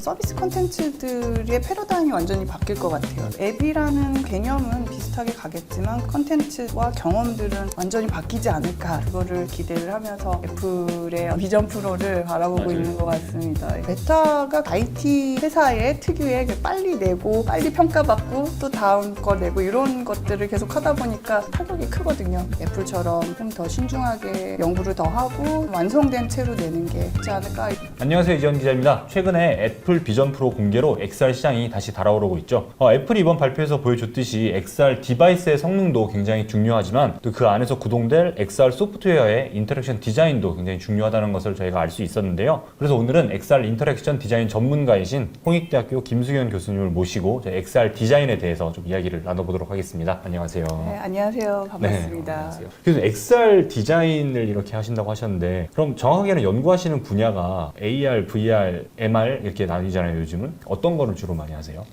서비스 콘텐츠들의 패러다임이 완전히 바뀔 것 같아요. 앱이라는 개념은 비슷하게 가겠지만 콘텐츠와 경험들은 완전히 바뀌지 않을까, 그거를 기대를 하면서 애플의 비전 프로를 바라보고 맞아요. 있는 것 같습니다. 메타가 IT 회사의 특유의 빨리 내고 빨리 평가받고 또 다음 거 내고 이런 것들을 계속 하다 보니까 타격이 크거든요. 애플처럼 좀 더 신중하게 연구를 더 하고 완성된 채로 내는 게 좋지 않을까. 안녕하세요, 이지원 기자입니다. 최근에 애플 비전 프로 공개로 XR 시장이 다시 달아오르고 있죠. 애플이 이번 발표에서 보여줬듯이 XR 디바이스의 성능도 굉장히 중요하지만 또 그 안에서 구동될 XR 소프트웨어의 인터랙션 디자인도 굉장히 중요하다는 것을 저희가 알 수 있었는데요. 그래서 오늘은 XR 인터랙션 디자인 전문가이신 홍익대학교 김수현 교수님을 모시고 XR 디자인에 대해서 좀 이야기를 나눠보도록 하겠습니다. 안녕하세요. 네, 안녕하세요. 반갑습니다. 네, 안녕하세요. 그래서 XR 디자인을 이렇게 하신다고 하셨는데, 그럼 정확하게는 연구하시는 분야가 AR, VR, MR 이렇게 나뉘잖아요. 요즘은 어떤 거를 주로 많이 하세요?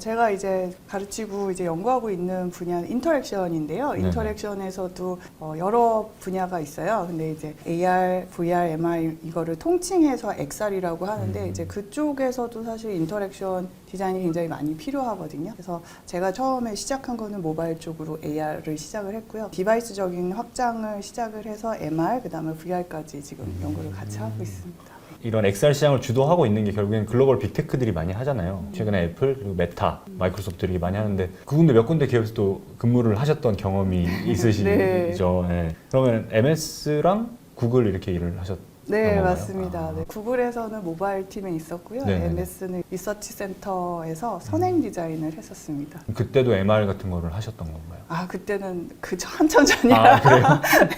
제가 이제 가르치고 이제 연구하고 있는 분야는 인터랙션인데요. 네네. 인터랙션에서도 여러 분야가 있어요. 근데 이제 AR, VR, MR 이거를 통칭해서 XR이라고 하는데 이제 그쪽에서도 사실 인터랙션 디자인이 굉장히 많이 필요하거든요. 그래서 제가 처음에 시작한 거는 모바일 쪽으로 AR를 시작을 했고요. 디바이스적인 확장을 시작을 해서 MR, 그다음에 VR까지 지금 연구를 같이 하고 있습니다. 이런 XR 시장을 주도하고 있는 게 결국엔 글로벌 빅테크들이 많이 하잖아요. 최근에 애플, 그리고 메타, 마이크로소프트들이 많이 하는데 그 군데 몇 군데 기업에서도 근무를 하셨던 경험이 있으시죠. 네. 그러면 MS랑 구글 이렇게 일을 하셨던 네, 건가요? 맞습니다. 네. 구글에서는 모바일 팀에 있었고요. 네네네. MS는 리서치 센터에서 선행 디자인을 했었습니다. 그때도 MR 같은 거를 하셨던 건가요? 그때는 한참 전이라. 그래요?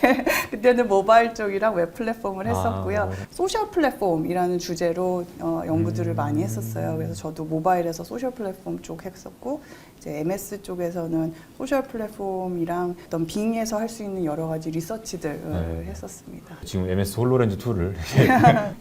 네, 그때는 모바일 쪽이랑 웹 플랫폼을 했었고요. 모바일. 소셜 플랫폼이라는 주제로 연구들을 많이 했었어요. 그래서 저도 모바일에서 소셜 플랫폼 쪽 했었고, 이제 MS 쪽에서는 소셜 플랫폼이랑 어떤 빙에서 할 수 있는 여러 가지 리서치들을 했었습니다. 지금 MS 홀로렌즈 2를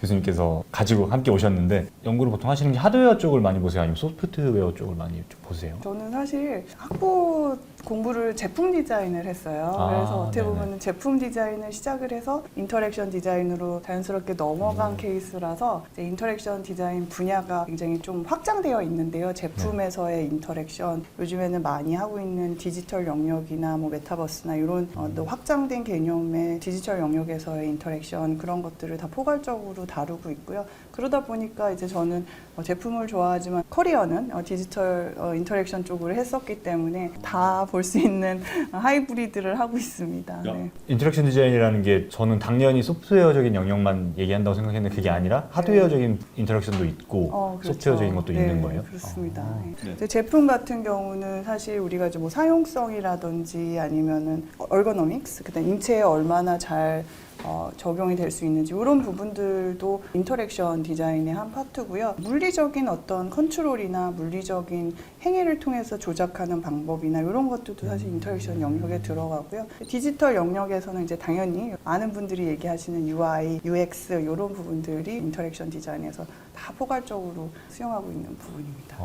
교수님께서 가지고 함께 오셨는데, 연구를 보통 하시는 게 하드웨어 쪽을 많이 보세요? 아니면 소프트웨어 쪽을 많이 좀 보세요? 저는 사실 학부 공부를 제품 디자인을 했어요. 그래서 어떻게 네네. 보면 제품 디자인을 시작을 해서 인터랙션 디자인으로 자연스럽게 넘어간 케이스라서 이제 인터랙션 디자인 분야가 굉장히 좀 확장되어 있는데요. 제품에서의 인터랙션, 요즘에는 많이 하고 있는 디지털 영역이나 뭐 메타버스나 이런 또 확장된 개념의 디지털 영역에서의 인터랙션, 그런 것들을 다 포괄적으로 다루고 있고요. 그러다 보니까 이제 저는 제품을 좋아하지만 커리어는 디지털 인터랙션 쪽으로 했었기 때문에 다 볼 수 있는 하이브리드를 하고 있습니다. 네. 인터랙션 디자인이라는 게 저는 당연히 소프트웨어적인 영역만 얘기한다고 생각했는데 그게 아니라 하드웨어적인 인터랙션도 있고 그렇죠. 소프트웨어적인 것도 네, 있는 거예요? 그렇습니다. 네. 네. 이제 제품 같은 경우는 사실 우리가 이제 뭐 사용성이라든지 아니면은 얼거노믹스, 그다음 인체에 얼마나 잘 적용이 될 수 있는지 이런 부분들도 인터랙션 디자인의 한 파트고요. 물리적인 어떤 컨트롤이나 물리적인 행위를 통해서 조작하는 방법이나 이런 것들도 사실 인터랙션 영역에 들어가고요. 디지털 영역에서는 이제 당연히 많은 분들이 얘기하시는 UI, UX 이런 부분들이 인터랙션 디자인에서 다 포괄적으로 수용하고 있는 부분입니다.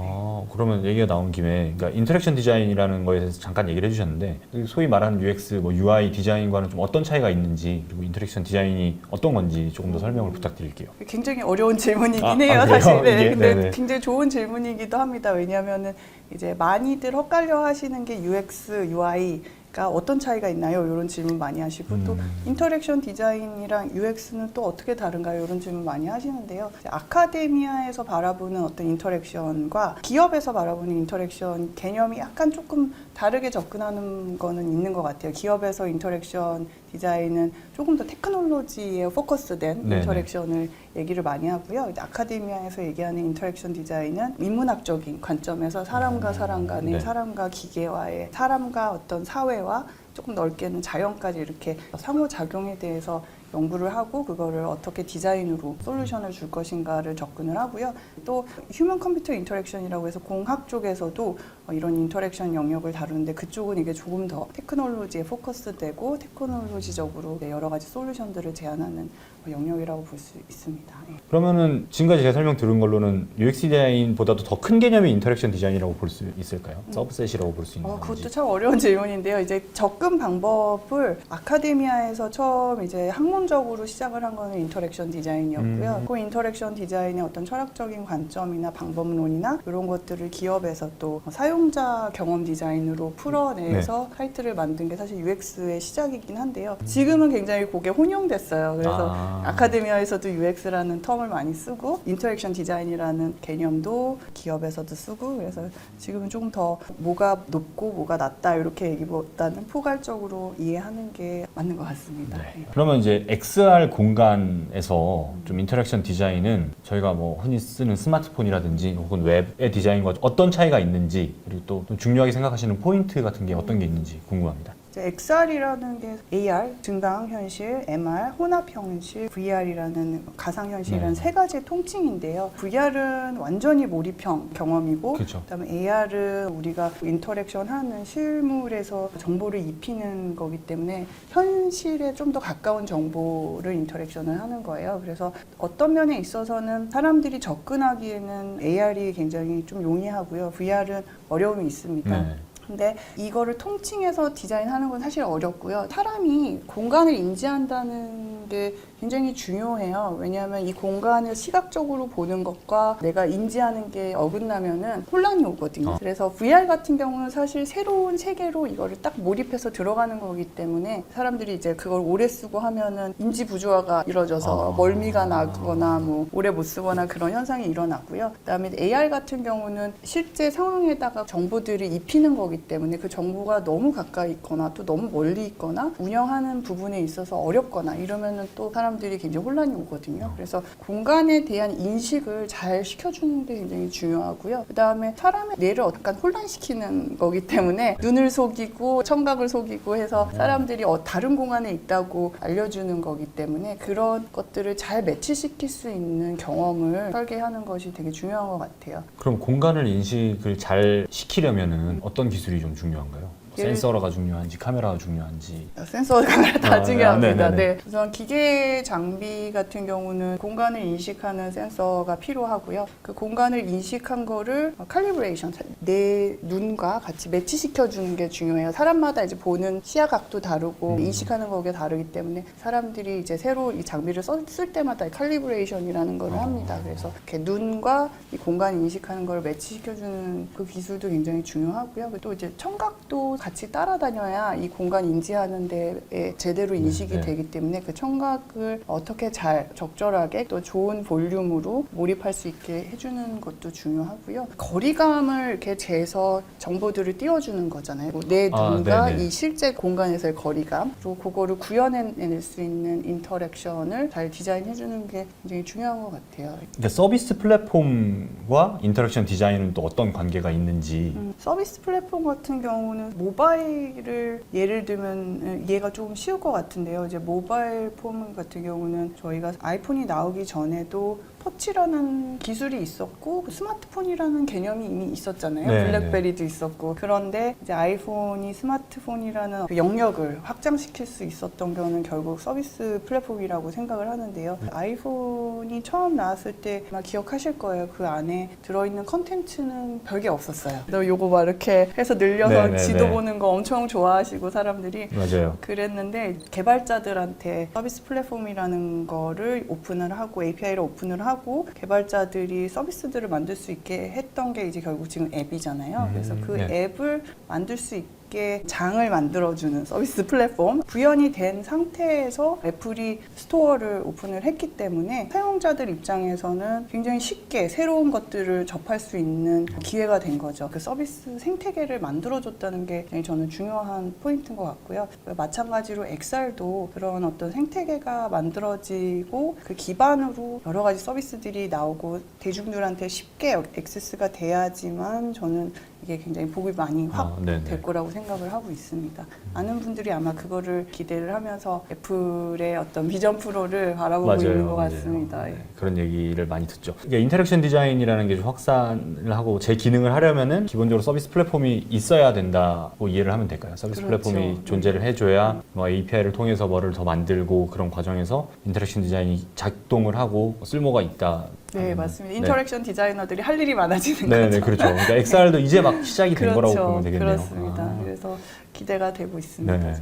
그러면 얘기가 나온 김에, 그러니까 인터랙션 디자인이라는 거에 대해서 잠깐 얘기를 해주셨는데, 소위 말하는 UX, 뭐 UI 디자인과는 좀 어떤 차이가 있는지, 그리고 인터랙션 디자인이 어떤 건지 조금 더 설명을 부탁드릴게요. 굉장히 어려운 질문이긴 해요, 그래요? 사실. 네, 이게? 근데 네네. 굉장히 좋은 질문이기도 합니다. 왜냐하면은 이제 많이들 헷갈려 하시는 게 UX, UI가 어떤 차이가 있나요? 이런 질문 많이 하시고 또 인터랙션 디자인이랑 UX는 또 어떻게 다른가요? 이런 질문 많이 하시는데요. 이제 아카데미아에서 바라보는 어떤 인터랙션과 기업에서 바라보는 인터랙션 개념이 약간 조금 다르게 접근하는 거는 있는 것 같아요. 기업에서 인터랙션 디자인은 조금 더 테크놀로지에 포커스된 네네. 인터랙션을 얘기를 많이 하고요. 이제 아카데미아에서 얘기하는 인터랙션 디자인은 인문학적인 관점에서 사람과 사람 간의, 네. 사람과 기계와의, 사람과 어떤 사회와 조금 넓게는 자연까지 이렇게 상호작용에 대해서 연구를 하고 그거를 어떻게 디자인으로 솔루션을 줄 것인가를 접근을 하고요. 또 휴먼 컴퓨터 인터랙션이라고 해서 공학 쪽에서도 이런 인터랙션 영역을 다루는데 그쪽은 이게 조금 더 테크놀로지에 포커스되고 테크놀로지적으로 여러 가지 솔루션들을 제안하는 영역이라고 볼 수 있습니다. 예. 그러면은 지금까지 제가 설명 들은 걸로는 UX 디자인보다도 더 큰 개념이 인터랙션 디자인이라고 볼 수 있을까요? 서브셋이라고 볼 수 있는 건지. 그것도 참 어려운 질문인데요. 이제 접근 방법을 아카데미아에서 처음 이제 학문적으로 시작을 한 거는 인터랙션 디자인이었고요. 그 인터랙션 디자인의 어떤 철학적인 관점이나 방법론이나 이런 것들을 기업에서 또 사용자 경험 디자인으로 풀어내서 사이트를 만든 게 사실 UX의 시작이긴 한데요. 지금은 굉장히 그게 혼용됐어요. 그래서 아카데미아에서도 UX라는 텀을 많이 쓰고 인터랙션 디자인이라는 개념도 기업에서도 쓰고 그래서 지금은 조금 더 뭐가 높고 뭐가 낮다 이렇게 얘기보다는 포괄적으로 이해하는 게 맞는 것 같습니다. 네. 그러면 이제 XR 공간에서 좀 인터랙션 디자인은 저희가 뭐 흔히 쓰는 스마트폰이라든지 혹은 웹의 디자인과 어떤 차이가 있는지 그리고 또 중요하게 생각하시는 포인트 같은 게 어떤 게 있는지 궁금합니다. XR이라는 게 AR, 증강현실, MR, 혼합현실, VR이라는 가상현실이라는 세 가지의 통칭인데요. VR은 완전히 몰입형 경험이고 그렇죠. 그다음에 AR은 우리가 인터랙션하는 실물에서 정보를 입히는 거기 때문에 현실에 좀 더 가까운 정보를 인터랙션을 하는 거예요. 그래서 어떤 면에 있어서는 사람들이 접근하기에는 AR이 굉장히 좀 용이하고요. VR은 어려움이 있습니다. 네. 근데 이거를 통칭해서 디자인하는 건 사실 어렵고요. 사람이 공간을 인지한다는 게 굉장히 중요해요. 왜냐하면 이 공간을 시각적으로 보는 것과 내가 인지하는 게 어긋나면은 혼란이 오거든요. 그래서 VR 같은 경우는 사실 새로운 세계로 이거를 딱 몰입해서 들어가는 거기 때문에 사람들이 이제 그걸 오래 쓰고 하면은 인지 부조화가 이루어져서 멀미가 나거나 뭐 오래 못 쓰거나 그런 현상이 일어나고요. 그다음에 AR 같은 경우는 실제 상황에다가 정보들을 입히는 거기 때문에 그 정보가 너무 가까이 있거나 또 너무 멀리 있거나 운영하는 부분에 있어서 어렵거나 이러면은 또 사람들이 굉장히 혼란이 오거든요. 그래서 공간에 대한 인식을 잘 시켜주는 게 굉장히 중요하고요. 그 다음에 사람의 뇌를 약간 혼란시키는 거기 때문에 눈을 속이고 청각을 속이고 해서 사람들이 다른 공간에 있다고 알려주는 거기 때문에 그런 것들을 잘 매치시킬 수 있는 경험을 설계하는 것이 되게 중요한 것 같아요. 그럼 공간을 인식을 잘 시키려면은 어떤 기술이 좀 중요한가요? 센서가 중요한지 카메라가 중요한지. 센서 카메라 다 중요합니다. 네네네. 네. 우선 기계 장비 같은 경우는 공간을 인식하는 센서가 필요하고요. 그 공간을 인식한 거를 칼리브레이션, 내 눈과 같이 매치시켜 주는 게 중요해요. 사람마다 이제 보는 시야각도 다르고 인식하는 거가 다르기 때문에 사람들이 이제 새로 이 장비를 쓸 때마다 칼리브레이션이라는 걸 합니다. 그래서 이렇게 눈과 이 공간 인식하는 걸 매치시켜 주는 그 기술도 굉장히 중요하고요. 또 이제 청각도 같이 따라다녀야 이 공간 인지하는 데에 제대로 인식이 되기 때문에 그 청각을 어떻게 잘 적절하게 또 좋은 볼륨으로 몰입할 수 있게 해주는 것도 중요하고요. 거리감을 이렇게 재서 정보들을 띄워주는 거잖아요. 내 눈과 이 실제 공간에서의 거리감 그리고 그거를 구현해낼 수 있는 인터랙션을 잘 디자인해주는 게 굉장히 중요한 것 같아요. 근데 서비스 플랫폼과 인터랙션 디자인은 또 어떤 관계가 있는지. 서비스 플랫폼 같은 경우는 모바일을 예를 들면 이해가 조금 쉬울 것 같은데요. 이제 모바일 폰 같은 경우는 저희가 아이폰이 나오기 전에도 터치라는 기술이 있었고 스마트폰이라는 개념이 이미 있었잖아요. 네, 블랙베리도 있었고 그런데 이제 아이폰이 스마트폰이라는 그 영역을 확장시킬 수 있었던 거는 결국 서비스 플랫폼이라고 생각을 하는데요. 아이폰이 처음 나왔을 때 아마 기억하실 거예요. 그 안에 들어있는 컨텐츠는 별게 없었어요. 너 요거 막 이렇게 해서 늘려서 지도 보는 거 엄청 좋아하시고 사람들이 맞아요. 그랬는데 개발자들한테 서비스 플랫폼이라는 거를 오픈을 하고 API를 오픈을 하고 개발자들이 서비스들을 만들 수 있게 했던 게 이제 결국 지금 앱이잖아요. 그래서 그 앱을 만들 수 있게 장을 만들어주는 서비스 플랫폼 구현이 된 상태에서 애플이 스토어를 오픈을 했기 때문에 사용자들 입장에서는 굉장히 쉽게 새로운 것들을 접할 수 있는 기회가 된 거죠. 그 서비스 생태계를 만들어줬다는 게 굉장히 저는 중요한 포인트인 것 같고요. 마찬가지로 XR도 그런 어떤 생태계가 만들어지고 그 기반으로 여러 가지 서비스들이 나오고 대중들한테 쉽게 액세스가 돼야지만 저는 이게 굉장히 복이 많이 확 네네. 될 거라고 생각을 하고 있습니다. 많은 분들이 아마 그거를 기대를 하면서 애플의 어떤 비전 프로를 바라보고 있는 것 같습니다. 네, 그런 얘기를 많이 듣죠. 그러니까 인터랙션 디자인이라는 게 좀 확산을 하고 제 기능을 하려면은 기본적으로 서비스 플랫폼이 있어야 된다고 이해를 하면 될까요? 서비스 그렇죠. 플랫폼이 존재를 해줘야 뭐 API를 통해서 뭐를 더 만들고 그런 과정에서 인터랙션 디자인이 작동을 하고 쓸모가 있다. 네, 맞습니다. 인터랙션 디자이너들이 할 일이 많아지는 네, 거죠. 네, 그렇죠. 그러니까 XR도 이제 막 시작이 된 거라고 보면 되겠네요. 그렇습니다. 그래서 기대가 되고 있습니다. 네.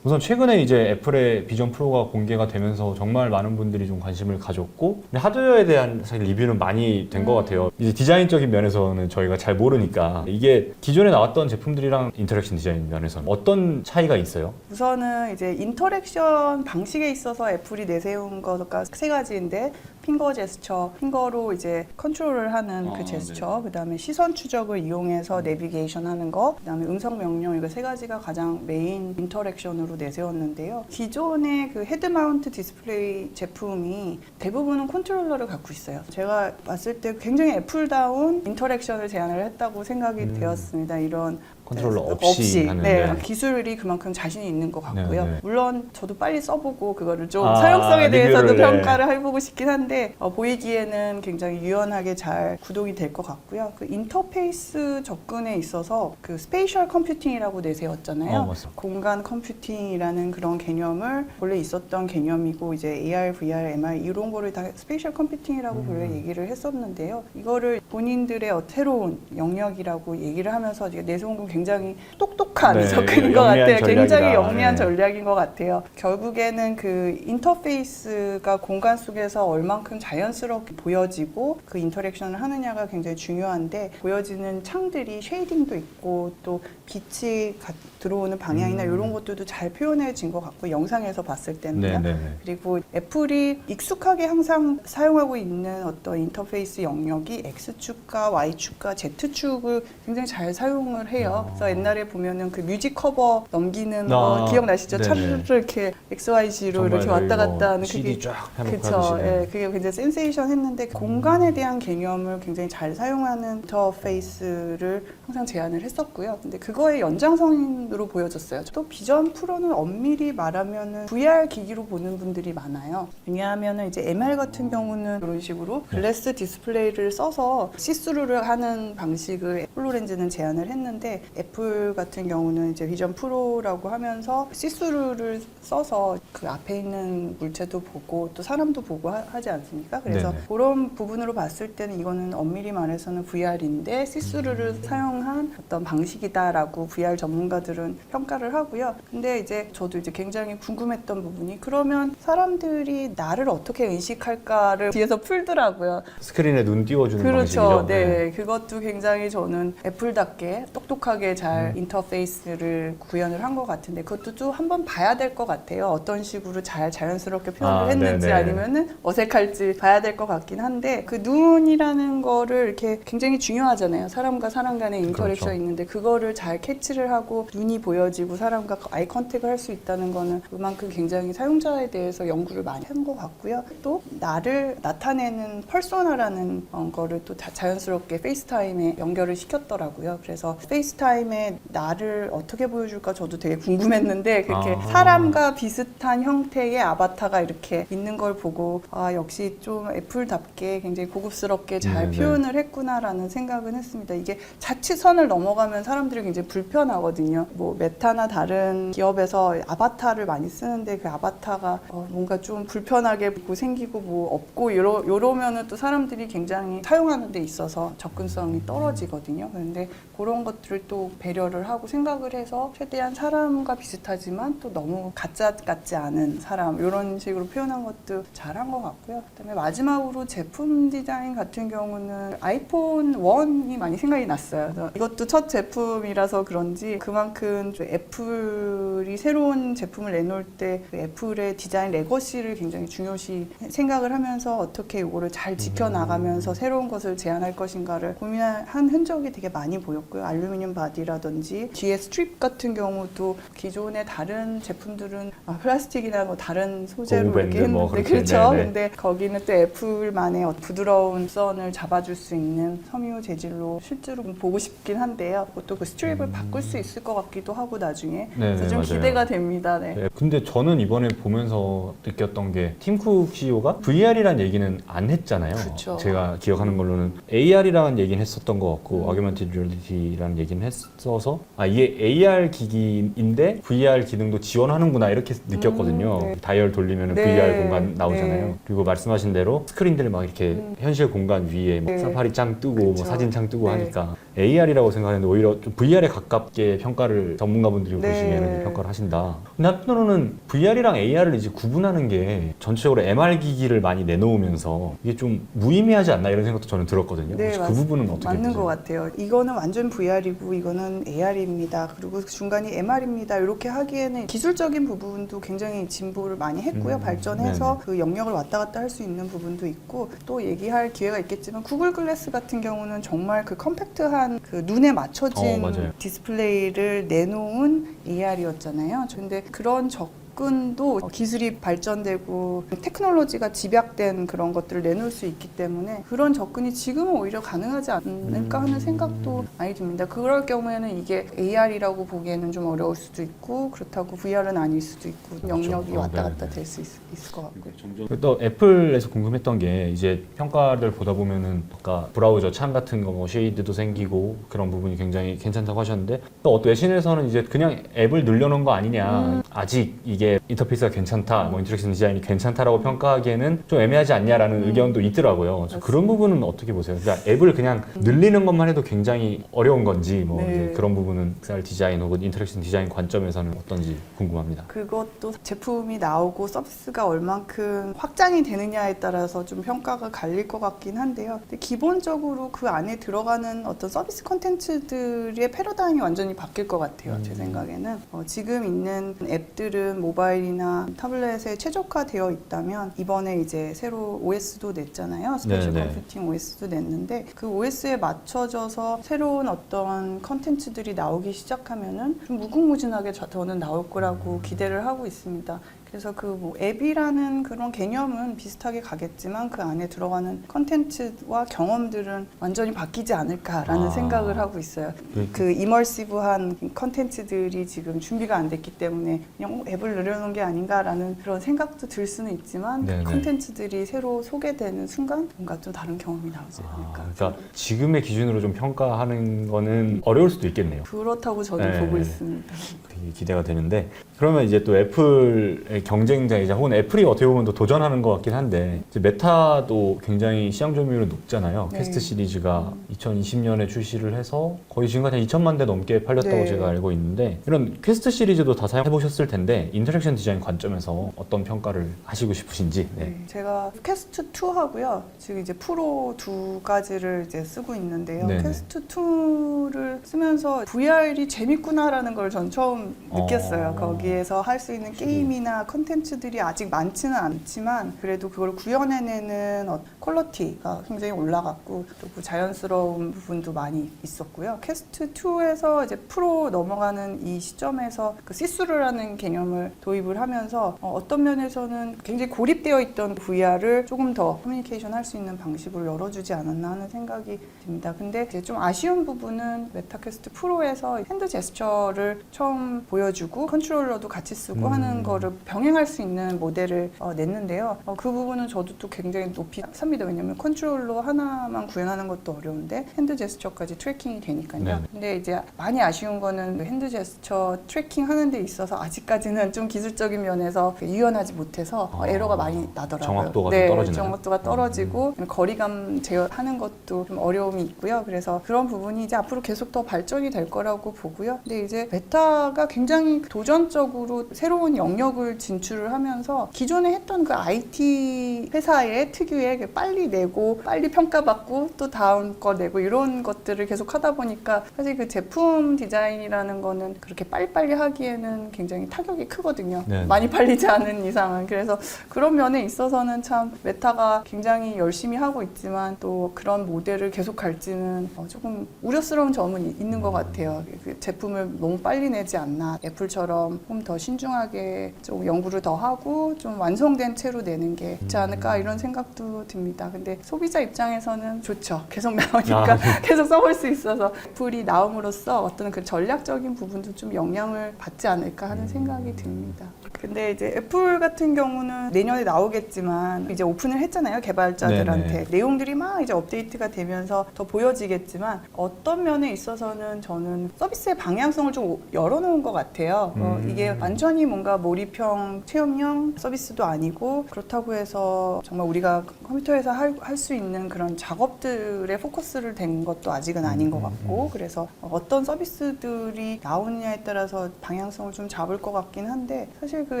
우선 최근에 이제 애플의 비전 프로가 공개가 되면서 정말 많은 분들이 좀 관심을 가졌고 근데 하드웨어에 대한 사실 리뷰는 많이 된 것 같아요. 이제 디자인적인 면에서는 저희가 잘 모르니까 이게 기존에 나왔던 제품들이랑 인터랙션 디자인 면에서는 어떤 차이가 있어요? 우선은 이제 인터랙션 방식에 있어서 애플이 내세운 거가 세 가지인데 핑거 제스처, 핑거로 이제 컨트롤을 하는 그 제스처, 그다음에 시선 추적을 이용해서 내비게이션 하는 거, 그다음에 음성 명령 이거 세 가지가 가장 메인 인터랙션으로 내세웠는데요. 기존의 그 헤드 마운트 디스플레이 제품이 대부분은 컨트롤러를 갖고 있어요. 제가 봤을 때 굉장히 애플다운 인터랙션을 제안을 했다고 생각이 되었습니다. 이런 컨트롤러 없이 하는데. 기술이 그만큼 자신이 있는 것 같고요. 네, 네. 물론 저도 빨리 써보고 그거를 좀 사용성에 대해서도 평가를 해보고 싶긴 한데 보이기에는 굉장히 유연하게 잘 구동이 될 것 같고요. 그 인터페이스 접근에 있어서 그 스페이셜 컴퓨팅이라고 내세웠잖아요. 맞습니다. 공간 컴퓨팅이라는 그런 개념을 원래 있었던 개념이고 이제 AR, VR, MR 이런 거를 다 스페이셜 컴퓨팅이라고 원래 얘기를 했었는데요. 이거를 본인들의 새로운 영역이라고 얘기를 하면서 내세운 건 굉장히 똑똑한 접근인 것 같아요. 굉장히 영리한 전략인 것 같아요. 결국에는 그 인터페이스가 공간 속에서 얼만큼 자연스럽게 보여지고 그 인터랙션을 하느냐가 굉장히 중요한데 보여지는 창들이 쉐이딩도 있고 또 빛이 들어오는 방향이나 이런 것들도 잘 표현해진 것 같고 영상에서 봤을 때는요. 그리고 애플이 익숙하게 항상 사용하고 있는 어떤 인터페이스 영역이 X축과 Y축과 Z축을 굉장히 잘 사용을 해요. 그래서 옛날에 보면은 그 뮤직 커버 넘기는 거 기억나시죠? 차를 이렇게 XYZ로 이렇게 왔다 갔다 하는 CD 쫙 그렇죠. 예, 그게 굉장히 센세이션 했는데 공간에 대한 개념을 굉장히 잘 사용하는 인터페이스를 항상 제안을 했었고요. 근데 그거의 연장선으로 보여졌어요. 또 비전 프로는 엄밀히 말하면은 VR 기기로 보는 분들이 많아요. 왜냐하면은 이제 MR 같은 경우는 이런 식으로 글래스 디스플레이를 써서 시스루를 하는 방식을 홀로렌즈는 제안을 했는데 애플 같은 경우는 이제 비전 프로라고 하면서 시스루를 써서 그 앞에 있는 물체도 보고 또 사람도 보고 하지 않습니까? 그래서 그런 부분으로 봤을 때는 이거는 엄밀히 말해서는 VR인데 시스루를 사용한 어떤 방식이다라고 VR 전문가들은 평가를 하고요. 근데 이제 저도 이제 굉장히 궁금했던 부분이 그러면 사람들이 나를 어떻게 의식할까를 뒤에서 풀더라고요. 스크린에 눈 띄워주는 그렇죠. 방식이죠. 네. 그것도 굉장히 저는 애플답게 똑똑하게 잘 인터페이스를 구현을 한 것 같은데 그것도 좀 한번 봐야 될 것 같아요. 어떤 식으로 잘 자연스럽게 표현을 했는지 아니면은 어색할지 봐야 될 것 같긴 한데 그 눈이라는 거를 이렇게 굉장히 중요하잖아요. 사람과 사람 간의 인터랙션이 있는데 그거를 잘 캐치를 하고 눈이 보여지고 사람과 아이 컨택을 할 수 있다는 거는 그만큼 굉장히 사용자에 대해서 연구를 많이 한 것 같고요. 또 나를 나타내는 퍼소나라는 거를 또 자연스럽게 페이스타임에 연결을 시켰더라고요. 그래서 페이스타임에 나를 어떻게 보여줄까 저도 되게 궁금했는데 그렇게 사람과 비슷한 형태의 아바타가 이렇게 있는 걸 보고 역시 좀 애플답게 굉장히 고급스럽게 잘 표현을 했구나라는 생각은 했습니다. 이게 자칫선을 넘어가면 사람들이 굉장히 불편하거든요. 뭐 메타나 다른 기업에서 아바타를 많이 쓰는데 그 아바타가 뭔가 좀 불편하게 생기고 뭐 없고 이러면은 또 사람들이 굉장히 사용하는 데 있어서 접근성이 떨어지거든요. 그런데 그런 것들을 또 배려를 하고 생각을 해서 최대한 사람과 비슷하지만 또 너무 가짜 같지 않은 사람 이런 식으로 표현한 것도 잘한 것 같고요. 그다음에 마지막으로 제품 디자인 같은 경우는 아이폰 1이 많이 생각이 났어요. 그래서 이것도 첫 제품이라서 그런지 그만큼 애플이 새로운 제품을 내놓을 때 그 애플의 디자인 레거시를 굉장히 중요시 생각을 하면서 어떻게 이거를 잘 지켜나가면서 새로운 것을 제안할 것인가를 고민한 흔적이 되게 많이 보였고요. 알루미늄 바디라든지 뒤에 스트립 같은 경우도 기존의 다른 제품들은 플라스틱이나 뭐 다른 소재로 고무밴드 이렇게 뭐 했는데 그렇게, 그렇죠. 네네. 근데 거기는 또 애플만의 부드러운 선을 잡아줄 수 있는 섬유 재질로 실제로 보고 싶긴 한데요. 또 그 스트립을 바꿀 수 있을 것 같기도 하고 나중에 그래서 좀 맞아요. 기대가 됩니다. 네. 네, 근데 저는 이번에 보면서 느꼈던 게 팀 쿡 CEO가 VR이란 얘기는 안 했잖아요. 그렇죠. 제가 기억하는 걸로는 AR이라는 얘기는 했었던 것 같고 Augmented Reality라는 얘기는 했어서 이게 AR 기기인데 VR 기능도 지원하는구나 이렇게 느꼈거든요. 네. 다이얼 돌리면 네. VR 공간 나오잖아요. 네. 그리고 말씀하신 대로 스크린들 막 이렇게 현실 공간 위에 막 네. 사파리 창 뜨고 그쵸. 뭐 사진 창 뜨고 네. 하니까 AR이라고 생각했는데 오히려 좀 VR에 가깝게 평가를 전문가분들이 네. 보시기에는 평가를 하신다. 근데 한편으로는 VR이랑 AR을 이제 구분하는 게 전체적으로 MR 기기를 많이 내놓으면서 이게 좀 무의미하지 않나 이런 생각도 저는 들었거든요. 네, 혹시 그 부분은 어떻게 맞는 보세요? 것 같아요. 이거는 완전 VR이고 이거는 AR입니다. 그리고 중간이 MR입니다. 이렇게 하기에는 기술적인 부분도 굉장히 진보를 많이 했고요. 발전해서 네네. 그 영역을 왔다 갔다 할 수 있는 부분도 있고 또 얘기할 기회가 있겠지만 구글 글래스 같은 경우는 정말 그 컴팩트한 그 눈에 맞춰진 맞아요. 디스플레이를 내놓은 AR이었잖아요. 근데 그런 접근도 기술이 발전되고 테크놀로지가 집약된 그런 것들을 내놓을 수 있기 때문에 그런 접근이 지금은 오히려 가능하지 않을까 하는 생각도 많이 듭니다. 그럴 경우에는 이게 AR이라고 보기에는 좀 어려울 수도 있고 그렇다고 VR은 아닐 수도 있고 영역이 왔다 갔다 네네. 될 수 있을 것 같고요. 또 애플에서 궁금했던 게 이제 평가를 보다 보면은 아까 브라우저 창 같은 거 뭐 쉐이드도 생기고 그런 부분이 굉장히 괜찮다고 하셨는데 또 어떤 외신에서는 이제 그냥 앱을 늘려놓은 거 아니냐 아직 이게 인터페이스가 괜찮다 뭐 인터랙션 디자인이 괜찮다라고 평가하기에는 좀 애매하지 않냐라는 의견도 있더라고요. 그래서 그런 부분은 어떻게 보세요? 그러니까 앱을 그냥 늘리는 것만 해도 굉장히 어려운 건지 뭐 네. 이제 그런 부분은 XR 디자인 혹은 인터랙션 디자인 관점에서는 어떤지 궁금합니다. 그것도 제품이 나오고 서비스가 얼만큼 확장이 되느냐에 따라서 좀 평가가 갈릴 것 같긴 한데요. 근데 기본적으로 그 안에 들어가는 어떤 서비스 콘텐츠들의 패러다임이 완전히 바뀔 것 같아요. 제 생각에는. 지금 있는 앱들은 모바일이나 타블렛에 최적화되어 있다면 이번에 이제 새로 OS도 냈잖아요. 스페셜 네네. 컴퓨팅 OS도 냈는데 그 OS에 맞춰져서 새로운 어떤 컨텐츠들이 나오기 시작하면은 좀 무궁무진하게 저는 나올 거라고 기대를 하고 있습니다. 그래서 그 뭐 앱이라는 그런 개념은 비슷하게 가겠지만 그 안에 들어가는 컨텐츠와 경험들은 완전히 바뀌지 않을까라는 생각을 하고 있어요. 그 이머시브한 컨텐츠들이 지금 준비가 안 됐기 때문에 그냥 앱을 늘려놓은 게 아닌가라는 그런 생각도 들 수는 있지만 네네. 그 컨텐츠들이 새로 소개되는 순간 뭔가 좀 다른 경험이 나오지 않을까. 그러니까 지금의 기준으로 좀 평가하는 거는 어려울 수도 있겠네요. 그렇다고 저는 네. 보고 있습니다. 되게 기대가 되는데 그러면 이제 또 애플의 경쟁자이자 혹은 애플이 어떻게 보면 또 도전하는 것 같긴 한데 이제 메타도 굉장히 시장 점유율은 높잖아요. 네. 퀘스트 시리즈가 2020년에 출시를 해서 거의 지금까지 한 2천만 대 넘게 팔렸다고 네. 제가 알고 있는데 이런 퀘스트 시리즈도 다 사용해 보셨을 텐데 인터랙션 디자인 관점에서 어떤 평가를 하시고 싶으신지. 네. 제가 퀘스트 2 하고요. 지금 이제 프로 두 가지를 이제 쓰고 있는데요. 네네. 퀘스트 2를 쓰면서 VR이 재밌구나라는 걸 전 처음 느꼈어요. 거기에서 할 수 있는 게임이나 컨텐츠들이 아직 많지는 않지만 그래도 그걸 구현해내는 퀄리티가 굉장히 올라갔고 또 그 자연스러운 부분도 많이 있었고요. 퀘스트 2에서 이제 프로 넘어가는 이 시점에서 그 시스루라는 개념을 도입을 하면서 어떤 면에서는 굉장히 고립되어 있던 VR을 조금 더 커뮤니케이션 할 수 있는 방식으로 열어주지 않았나 하는 생각이 듭니다. 근데 이제 좀 아쉬운 부분은 메타퀘스트 프로에서 핸드 제스처를 처음 보여주고 컨트롤러도 같이 쓰고 하는 거를 병행할 수 있는 모델을 냈는데요. 그 부분은 저도 또 굉장히 높이 삽니다. 왜냐면 컨트롤러 하나만 구현하는 것도 어려운데 핸드 제스처까지 트래킹이 되니까요. 네네. 근데 이제 많이 아쉬운 거는 핸드 제스처 트래킹 하는 데 있어서 아직까지는 좀 기술적인 면에서 유연하지 못해서 에러가 많이 나더라고요. 정확도가 네, 좀 떨어지나요? 정확도가 떨어지고 거리감 제어하는 것도 좀 어려움이 있고요. 그래서 그런 부분이 이제 앞으로 계속 더 발전이 될 거라고 보고요. 근데 이제 메타가 굉장히 도전적으로 새로운 영역을 진출을 하면서 기존에 했던 그 IT 회사의 특유의 빨리 내고 빨리 평가받고 또 다음 거 내고 이런 것들을 계속 하다 보니까 사실 그 제품 디자인이라는 거는 그렇게 빨리빨리 하기에는 굉장히 타격이 크거든요. 네. 많이 팔리지 않은 이상은. 그래서 그런 면에 있어서는 참 메타가 굉장히 열심히 하고 있지만 또 그런 모델을 계속 갈지는 조금 우려스러운 점은 있는 것 같아요. 그 제품을 너무 빨리 내지 않나. 애플처럼 좀 더 신중하게 좀 연구를 더 하고 좀 완성된 채로 내는 게 있지 않을까 이런 생각도 듭니다. 근데 소비자 입장에서는 좋죠. 계속 나오니까 계속 써볼 수 있어서 애플이 나옴으로써 어떤 그 전략적인 부분도 좀 영향을 받지 않을까 하는 생각이 듭니다. 근데 이제 애플 같은 경우는 내년에 나오겠지만 이제 오픈을 했잖아요. 개발자들한테. 네네. 내용들이 막 이제 업데이트가 되면서 더 보여지겠지만 어떤 면에 있어서는 저는 서비스의 방향성을 좀 열어놓은 것 같아요. 이게 완전히 뭔가 몰입형, 체험형 서비스도 아니고 그렇다고 해서 정말 우리가 컴퓨터에서 할 수 있는 그런 작업들에 포커스를 댄 것도 아직은 아닌 것 같고 그래서 어떤 서비스들이 나오느냐에 따라서 방향성을 좀 잡을 것 같긴 한데 사실 그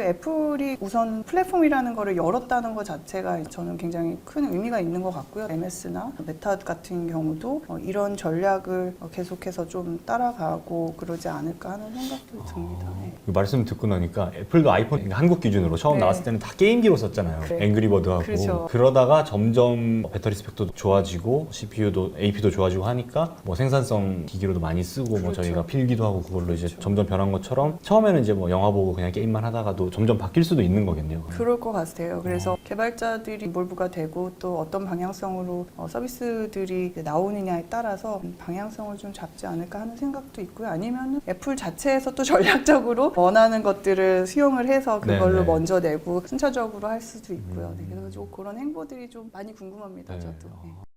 애플이 우선 플랫폼이라는 거를 열었다는 것 자체가 저는 굉장히 큰 의미가 있는 것 같고요. MS나 메타 같은 경우도 이런 전략을 계속해서 좀 따라가고 그러지 않을까 하는 생각도 듭니다. 네. 그 말씀 듣고 나니까 애플도 아이폰 그러니까 한국 기준으로 처음 네. 나왔을 때는 다 게임기로 썼잖아요. 네. 앵그리버드하고 그렇죠. 그러다가 점점 배터리 스펙도 좋아지고 CPU도 AP도 좋아지고 하니까 뭐 생산성 기기로도 많이 쓰고 뭐 그렇죠. 저희가 필기도 하고 그걸로 이제 점점 변한 것처럼 처음에는 이제 뭐 영화 보고 그냥 게임만 하다가도 점점 바뀔 수도 있는 거겠네요. 그럴 것 같아요. 그래서 개발자들이 인볼브가 되고 또 어떤 방향성으로 서비스들이 나오느냐에 따라서 방향성을 좀 잡지 않을까 하는 생각도 있고요. 아니면 애플 자체에서 또 전략적으로 원하는 것들을 수용을 해서 그걸로 네네. 먼저 내고 순차적으로 할 수도 있고요. 네, 그래서 좀 그런 행보들이 좀 많이 궁금합니다. 네. 저도. 네.